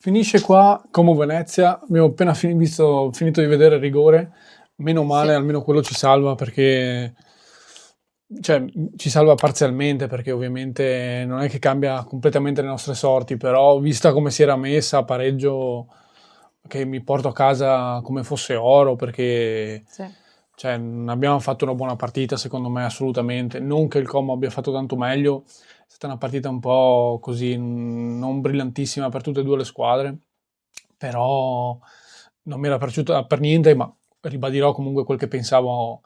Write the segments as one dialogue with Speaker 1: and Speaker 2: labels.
Speaker 1: Finisce qua Como Venezia, abbiamo appena finito di vedere il rigore, meno male,
Speaker 2: Sì.
Speaker 1: almeno quello ci salva perché, cioè, ci salva parzialmente perché ovviamente non è che cambia completamente le nostre sorti, però vista come si era messa, pareggio che mi porto a casa come fosse oro perché
Speaker 2: Sì.
Speaker 1: cioè, non abbiamo fatto una buona partita secondo me assolutamente, non che il Como abbia fatto tanto meglio, è stata una partita un po' così, non brillantissima per tutte e due le squadre, però non mi era piaciuta per niente, ma ribadirò comunque quel che pensavo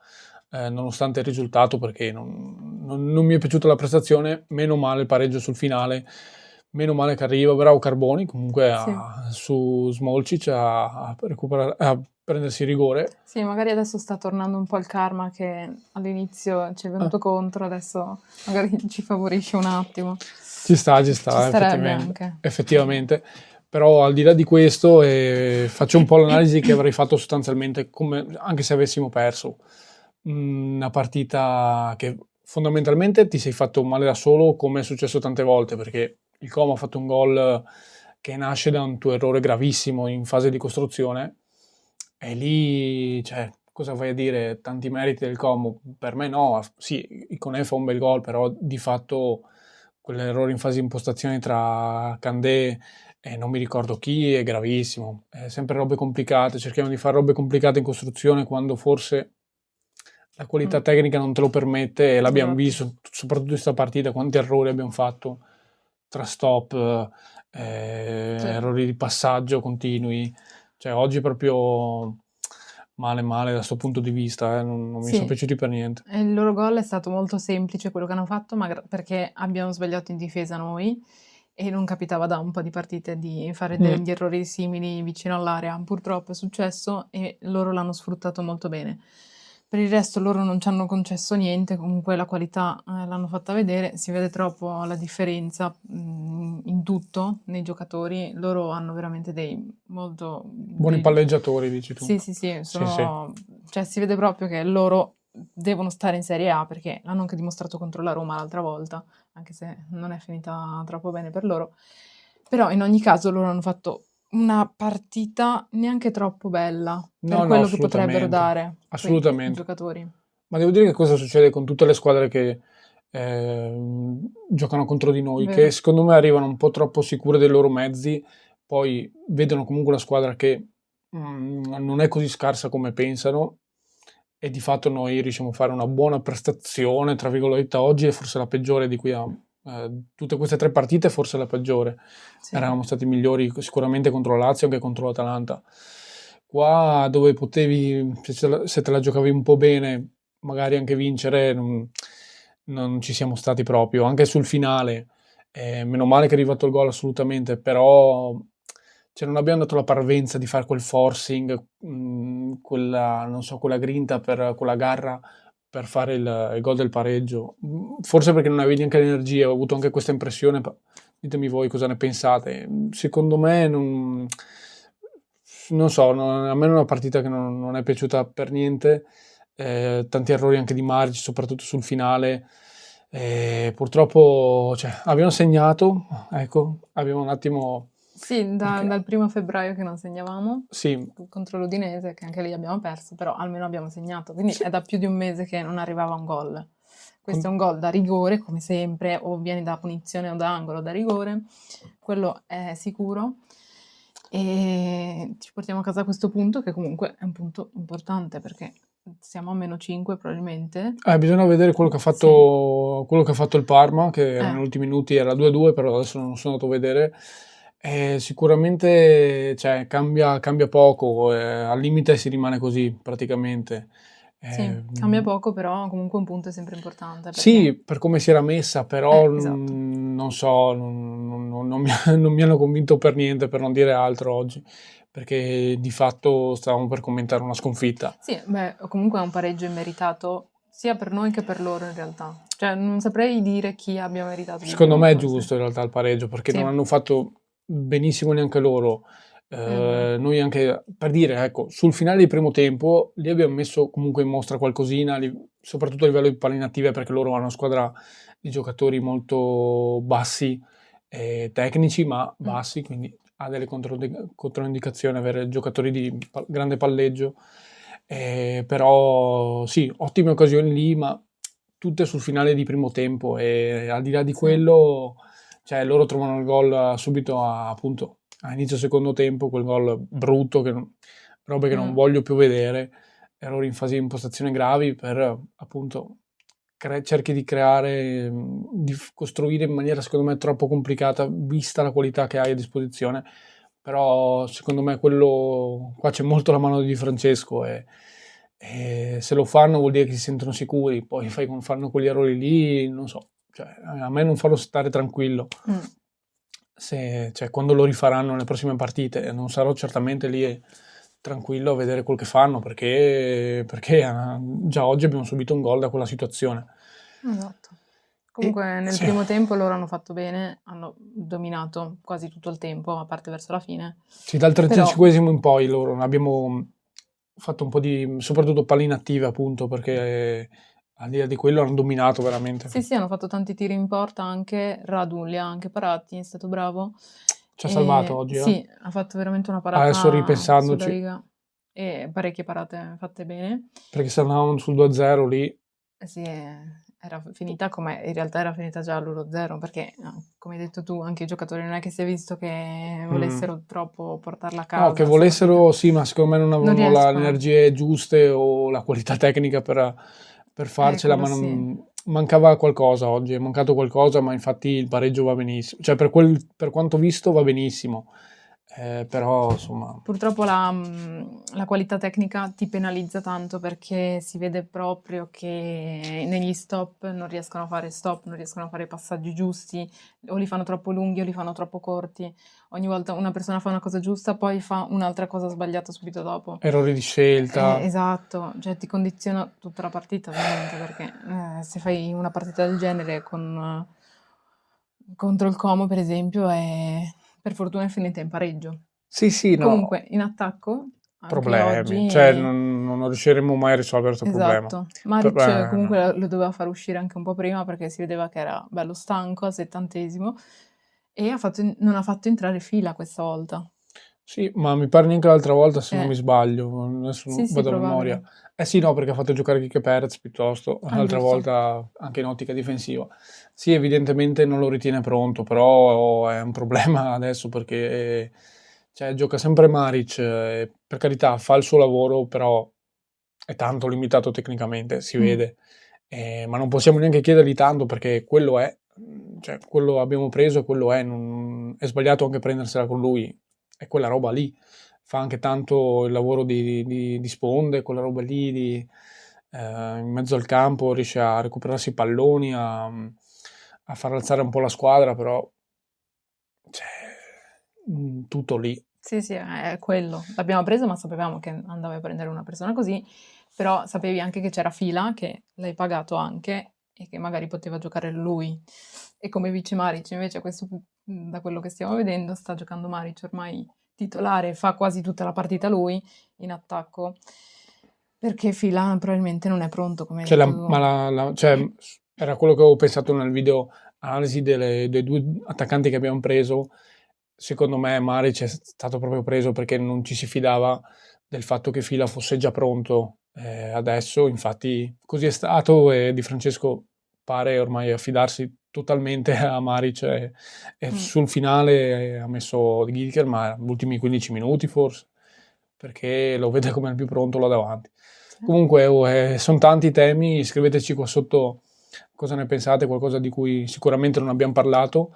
Speaker 1: nonostante il risultato, perché non mi è piaciuta la prestazione, meno male il pareggio sul finale, meno male che arriva, bravo Carboni comunque
Speaker 2: Sì.
Speaker 1: su Smolcic a prendersi il rigore.
Speaker 2: Sì, magari adesso sta tornando un po' il karma che all'inizio ci è
Speaker 1: Ah,
Speaker 2: venuto contro, adesso magari ci favorisce un attimo.
Speaker 1: ci sta,
Speaker 2: Ci starebbe
Speaker 1: effettivamente,
Speaker 2: anche.
Speaker 1: effettivamente. Però al di là di questo faccio un po' l'analisi che avrei fatto sostanzialmente anche se avessimo perso. Una partita che fondamentalmente ti sei fatto male da solo, come è successo tante volte, perché il Como ha fatto un gol che nasce da un tuo errore gravissimo in fase di costruzione e lì, cioè, cosa vai a dire? Tanti meriti del Como? Per me no, sì, Iconé fa un bel gol, però di fatto quell'errore in fase di impostazione tra Candé e non mi ricordo chi è gravissimo. È sempre robe complicate, cerchiamo di fare robe complicate in costruzione quando forse la qualità
Speaker 2: Mm,
Speaker 1: tecnica non te lo permette e l'abbiamo
Speaker 2: esatto.
Speaker 1: visto, soprattutto in questa partita, quanti errori abbiamo fatto tra stop,
Speaker 2: Sì.
Speaker 1: errori di passaggio continui. Cioè oggi proprio male male da questo punto di vista, non mi sono
Speaker 2: Sì,
Speaker 1: piaciuti per niente.
Speaker 2: e il loro gol è stato molto semplice quello che hanno fatto, perché abbiamo sbagliato in difesa noi e non capitava da un po' di partite di fare
Speaker 1: Mm.
Speaker 2: degli errori simili vicino all'area. Purtroppo è successo e loro l'hanno sfruttato molto bene. Per il resto loro non ci hanno concesso niente, comunque la qualità l'hanno fatta vedere, si vede troppo la differenza in tutto nei giocatori, loro hanno veramente
Speaker 1: Buoni palleggiatori, dici tu.
Speaker 2: sì, sì, sì,
Speaker 1: Sì, sì.
Speaker 2: cioè si vede proprio che loro devono stare in Serie A perché l'hanno anche dimostrato contro la Roma l'altra volta, anche se non è finita troppo bene per loro. Però in ogni caso loro hanno fatto una partita neanche troppo bella per
Speaker 1: No, no,
Speaker 2: quello che potrebbero
Speaker 1: assolutamente.
Speaker 2: dare quei
Speaker 1: Assolutamente.
Speaker 2: giocatori.
Speaker 1: Ma devo dire che cosa succede con tutte le squadre che giocano contro di noi, che
Speaker 2: Vero?
Speaker 1: secondo me arrivano un po' troppo sicure dei loro mezzi, poi vedono comunque una squadra che non è così scarsa come pensano e di fatto noi riusciamo a fare una buona prestazione, tra virgolette, oggi è forse la peggiore di cui tutte queste tre partite, forse la peggiore.
Speaker 2: Sì,
Speaker 1: Eravamo stati migliori sicuramente contro la Lazio, anche contro l'Atalanta. Qua dove potevi, se te la giocavi un po' bene, magari anche vincere, non ci siamo stati proprio. Anche sul finale, meno male che è arrivato il gol assolutamente, però cioè, non abbiamo dato la parvenza di fare quel forcing, quella, non so, quella grinta, quella garra per fare il gol del pareggio. Forse perché non avevi neanche l'energia, ho avuto anche questa impressione. Ditemi voi cosa ne pensate. Secondo me non so, a me è una partita che non è piaciuta per niente. Tanti errori anche di Maric, soprattutto sul finale. Purtroppo, cioè, abbiamo segnato, ecco, abbiamo un attimo
Speaker 2: sì,
Speaker 1: perché
Speaker 2: dal 1 febbraio che non segnavamo
Speaker 1: sì,
Speaker 2: contro l'Udinese, che anche lì abbiamo perso, però almeno abbiamo segnato, quindi
Speaker 1: sì,
Speaker 2: è da più di un mese che non arrivava un gol. Questo è
Speaker 1: con-
Speaker 2: un gol da rigore, come sempre, o viene da punizione o da angolo o da rigore, quello è sicuro. E ci portiamo a casa questo punto, che comunque è un punto importante perché siamo a meno 5 probabilmente.
Speaker 1: bisogna vedere
Speaker 2: Sì,
Speaker 1: quello che ha fatto il Parma, che negli
Speaker 2: eh,
Speaker 1: ultimi minuti era 2-2, però adesso non sono andato a vedere. Sicuramente cioè, cambia poco, al limite si rimane così praticamente.
Speaker 2: sì,
Speaker 1: Eh,
Speaker 2: cambia poco, però comunque un punto è sempre importante
Speaker 1: sì,
Speaker 2: perché,
Speaker 1: per come si era messa, però
Speaker 2: esatto.
Speaker 1: non so, non mi hanno convinto per niente, per non dire altro oggi, perché di fatto stavamo per commentare una sconfitta.
Speaker 2: Sì, beh, comunque è un pareggio immeritato sia per noi che per loro in realtà. Cioè, non saprei dire chi abbia meritato di
Speaker 1: Secondo
Speaker 2: più,
Speaker 1: me è
Speaker 2: forse.
Speaker 1: giusto in realtà il pareggio, perché non
Speaker 2: Sì,
Speaker 1: hanno fatto benissimo neanche loro.
Speaker 2: è vero.
Speaker 1: Noi anche, per dire, ecco, sul finale del primo tempo lì abbiamo messo comunque in mostra qualcosina, soprattutto a livello di palle inattive, perché loro hanno una squadra di giocatori molto bassi, tecnici, ma
Speaker 2: Mm.
Speaker 1: bassi, quindi ha delle controindicazioni avere giocatori di grande palleggio, però sì, ottime occasioni lì, ma tutte sul finale di primo tempo, e al di là di
Speaker 2: Sì.
Speaker 1: quello, cioè, loro trovano il gol subito appunto a inizio secondo tempo, quel gol brutto, robe che non voglio più vedere, errori in fase di impostazione gravi per appunto cerchi di creare, di costruire in maniera secondo me troppo complicata vista la qualità che hai a disposizione, però secondo me quello qua c'è molto la mano di Di Francesco, e se lo fanno vuol dire che si sentono sicuri, poi fanno quegli errori lì, non so, cioè, a me non farlo stare tranquillo. Cioè, quando lo rifaranno nelle prossime partite non sarò certamente lì tranquillo a vedere quel che fanno, perché già oggi abbiamo subito un gol da quella situazione.
Speaker 2: Esatto. Comunque nel
Speaker 1: sì.
Speaker 2: primo tempo loro hanno fatto bene, hanno dominato quasi tutto il tempo, a parte verso la fine.
Speaker 1: Sì, dal
Speaker 2: Però
Speaker 1: 35esimo in poi loro abbiamo fatto un po' di, soprattutto palle inattive, appunto, perché al di là di quello hanno dominato veramente.
Speaker 2: sì, hanno fatto tanti tiri in porta, anche Radu li ha anche parati, è stato bravo.
Speaker 1: Ci ha salvato oggi,
Speaker 2: Sì, ha fatto veramente una
Speaker 1: Adesso
Speaker 2: parata sulla
Speaker 1: ripensandoci,
Speaker 2: riga e parecchie parate fatte bene.
Speaker 1: perché se andavamo sul 2-0 lì,
Speaker 2: Sì, era finita come in realtà era finita già all'1-0, perché come hai detto tu, anche i giocatori non è che si è visto che volessero troppo portarla a casa.
Speaker 1: no, che volessero, sì, ma secondo me non avevano le
Speaker 2: riescono.
Speaker 1: energie giuste o la qualità tecnica per farcela, ma
Speaker 2: sì.
Speaker 1: mancava qualcosa oggi, è mancato qualcosa, ma infatti il pareggio va benissimo, cioè per quanto visto va benissimo, però insomma,
Speaker 2: Purtroppo la qualità tecnica ti penalizza tanto, perché si vede proprio che negli stop non riescono a fare stop, non riescono a fare i passaggi giusti, o li fanno troppo lunghi o li fanno troppo corti. Ogni volta una persona fa una cosa giusta, poi fa un'altra cosa sbagliata subito dopo.
Speaker 1: errori di scelta.
Speaker 2: Esatto, cioè ti condiziona tutta la partita, ovviamente, perché se fai una partita del genere contro il Como, per esempio, per fortuna è finita in pareggio.
Speaker 1: Sì, no,
Speaker 2: Comunque in attacco anche
Speaker 1: problemi,
Speaker 2: oggi
Speaker 1: cioè non riusciremo mai a risolvere questo problema.
Speaker 2: esatto, Maric comunque lo doveva far uscire anche un po' prima, perché si vedeva che era bello stanco al 70esimo, e non ha fatto entrare Fila questa volta.
Speaker 1: Sì, ma mi pare neanche l'altra volta, se non mi
Speaker 2: Eh.
Speaker 1: sbaglio, adesso
Speaker 2: Sì,
Speaker 1: vado a memoria.
Speaker 2: probabile.
Speaker 1: Sì, no, perché ha fatto giocare Kike Perez piuttosto, l'altra
Speaker 2: Giusto.
Speaker 1: volta anche in ottica difensiva. Sì, evidentemente non lo ritiene pronto, però è un problema adesso, perché cioè, gioca sempre Maric, per carità fa il suo lavoro, però è tanto limitato tecnicamente, si vede. Ma non possiamo neanche chiedergli tanto, perché quello è, cioè quello abbiamo preso e quello è, è sbagliato anche prendersela con lui, è quella roba lì, fa anche tanto il lavoro di sponde, quella roba lì in mezzo al campo, riesce a recuperarsi i palloni, a far alzare un po' la squadra, però cioè, tutto lì.
Speaker 2: Sì, è quello. L'abbiamo preso, ma sapevamo che andavi a prendere una persona così, però sapevi anche che c'era Fila, che l'hai pagato anche, e che magari poteva giocare lui. E come vice Maric, invece, da quello che stiamo vedendo, sta giocando Maric ormai titolare, fa quasi tutta la partita lui in attacco, perché Fila probabilmente non è pronto, come hai
Speaker 1: Cioè,
Speaker 2: detto tu.
Speaker 1: cioè, era quello che avevo pensato nel video analisi dei due attaccanti che abbiamo preso. Secondo me Maric è stato proprio preso perché non ci si fidava del fatto che Fila fosse già pronto adesso, infatti così è stato, e Di Francesco pare ormai affidarsi totalmente a Maric, e sul finale ha messo Gilker, ma negli ultimi 15 minuti forse, perché lo vede come il più pronto là davanti. Comunque, sono tanti temi, scriveteci qua sotto cosa ne pensate, qualcosa di cui sicuramente non abbiamo parlato,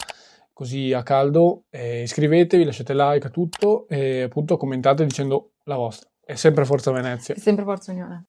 Speaker 1: così a caldo. Iscrivetevi, lasciate like a tutto e appunto commentate dicendo la vostra. È sempre Forza Venezia.
Speaker 2: È sempre Forza Unione.